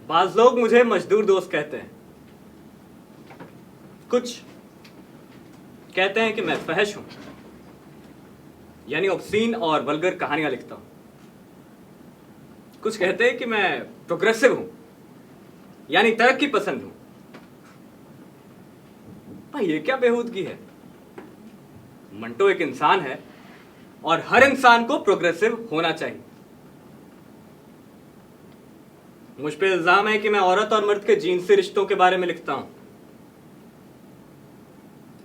बाज लोग मुझे मजदूर दोस्त कहते हैं, कुछ कहते हैं कि मैं फहश हूं, यानी ऑब्सीन और वल्गर कहानियां लिखता हूं। कुछ कहते हैं कि मैं प्रोग्रेसिव हूं, यानी तरक्की पसंद हूं। भाई ये क्या बेहूदगी है? मंटो एक इंसान है और हर इंसान को प्रोग्रेसिव होना चाहिए। मुझ पे इल्जाम है कि मैं औरत और मर्द के जिनसी रिश्तों के बारे में लिखता हूं,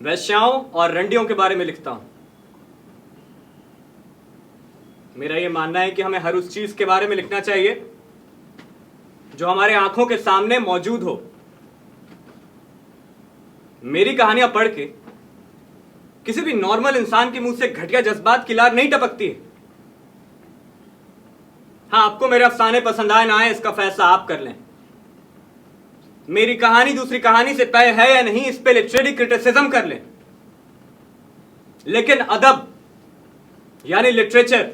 वैश्याओं और रंडियों के बारे में लिखता हूं। मेरा यह मानना है कि हमें हर उस चीज के बारे में लिखना चाहिए जो हमारे आंखों के सामने मौजूद हो। मेरी कहानियां पढ़ के किसी भी नॉर्मल इंसान के मुंह से घटिया जज्बात की लार नहीं टपकती है। हाँ, आपको मेरे अफसाने पसंद आए ना आए इसका फैसला आप कर लें। मेरी कहानी दूसरी कहानी से तय है या नहीं इस पे लिटरेरी क्रिटिसिज्म कर लें, लेकिन अदब यानी लिटरेचर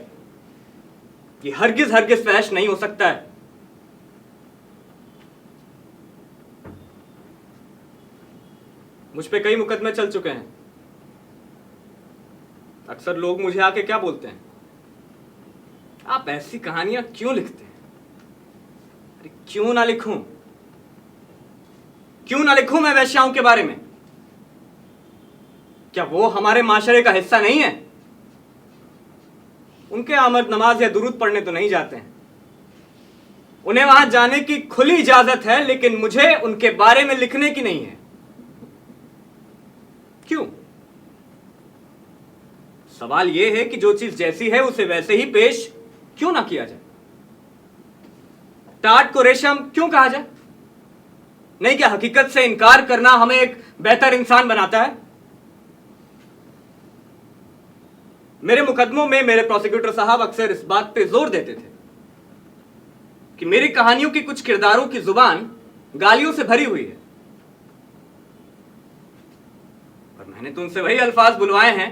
ये हरगिज हरगिज फहश नहीं हो सकता है। मुझ पे कई मुकदमे चल चुके हैं। अक्सर लोग मुझे आके क्या बोलते हैं, आप ऐसी कहानियां क्यों लिखते हैं? अरे क्यों ना लिखूं? क्यों ना लिखूं मैं वैश्याओं के बारे में? क्या वो हमारे माशरे का हिस्सा नहीं है? उनके आमद नमाज या दुरूद पढ़ने तो नहीं जाते हैं, उन्हें वहां जाने की खुली इजाजत है, लेकिन मुझे उनके बारे में लिखने की नहीं है। क्यों? सवाल यह है कि जो चीज जैसी है उसे वैसे ही पेश क्यों ना किया जाए? टाट को रेशम क्यों कहा जाए? नहीं, क्या हकीकत से इनकार करना हमें एक बेहतर इंसान बनाता है? मेरे मुकदमों में मेरे प्रोसिक्यूटर साहब अक्सर इस बात पे जोर देते थे कि मेरी कहानियों की कुछ किरदारों की जुबान गालियों से भरी हुई है, और मैंने तो उनसे वही अल्फाज बुलवाए हैं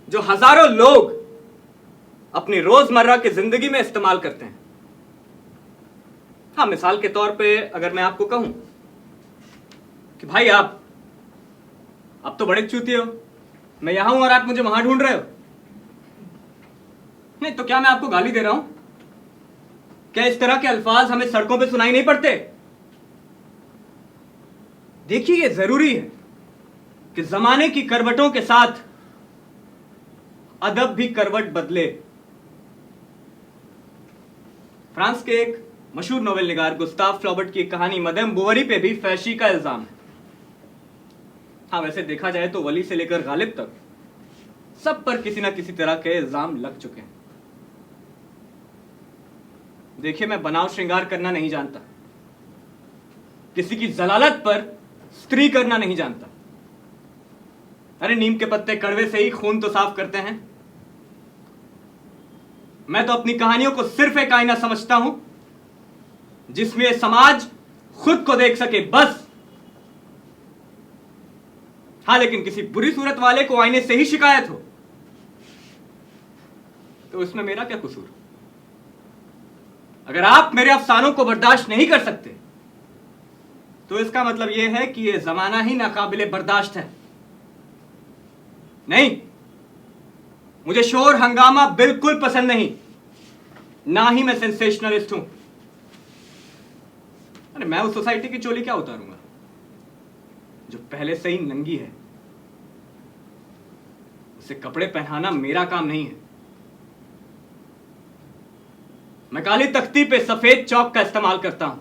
जो हजारों लोग अपनी रोजमर्रा की जिंदगी में इस्तेमाल करते हैं। हाँ, मिसाल के तौर पे अगर मैं आपको कहूं कि भाई आप तो बड़े चूतिए हो, मैं यहां हूं और आप मुझे वहां ढूंढ रहे हो, नहीं तो क्या मैं आपको गाली दे रहा हूं? क्या इस तरह के अल्फाज हमें सड़कों पे सुनाई नहीं पड़ते? देखिए, यह जरूरी है कि जमाने की करवटों के साथ अदब भी करवट बदले। फ्रांस के एक मशहूर नोवेल निगार गुस्ताव फ्लॉबर्ट की कहानी मदम बोवरी पे भी फहशी का इल्जाम है। हाँ, वैसे देखा जाए तो वली से लेकर गालिब तक सब पर किसी ना किसी तरह के इल्जाम लग चुके हैं। देखिए, मैं बनाव श्रृंगार करना नहीं जानता, किसी की जलालत पर स्त्री करना नहीं जानता। अरे नीम के पत्ते कड़वे से ही खून तो साफ करते हैं। मैं तो अपनी कहानियों को सिर्फ एक आईना समझता हूं जिसमें समाज खुद को देख सके, बस। हाँ, लेकिन किसी बुरी सूरत वाले को आईने से ही शिकायत हो तो इसमें मेरा क्या कसूर? अगर आप मेरे अफसानों को बर्दाश्त नहीं कर सकते तो इसका मतलब यह है कि यह जमाना ही नाकाबिले बर्दाश्त है। नहीं, मुझे शोर हंगामा बिल्कुल पसंद नहीं, ना ही मैं सेंसेशनलिस्ट हूं। अरे मैं उस सोसाइटी की चोली क्या उतारूंगा जो पहले से ही नंगी है? उसे कपड़े पहनाना मेरा काम नहीं है। मैं काली तख्ती पे सफेद चौक का इस्तेमाल करता हूं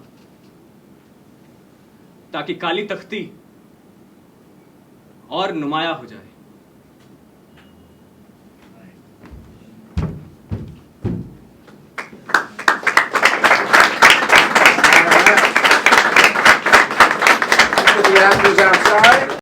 ताकि काली तख्ती और नुमाया हो जाए।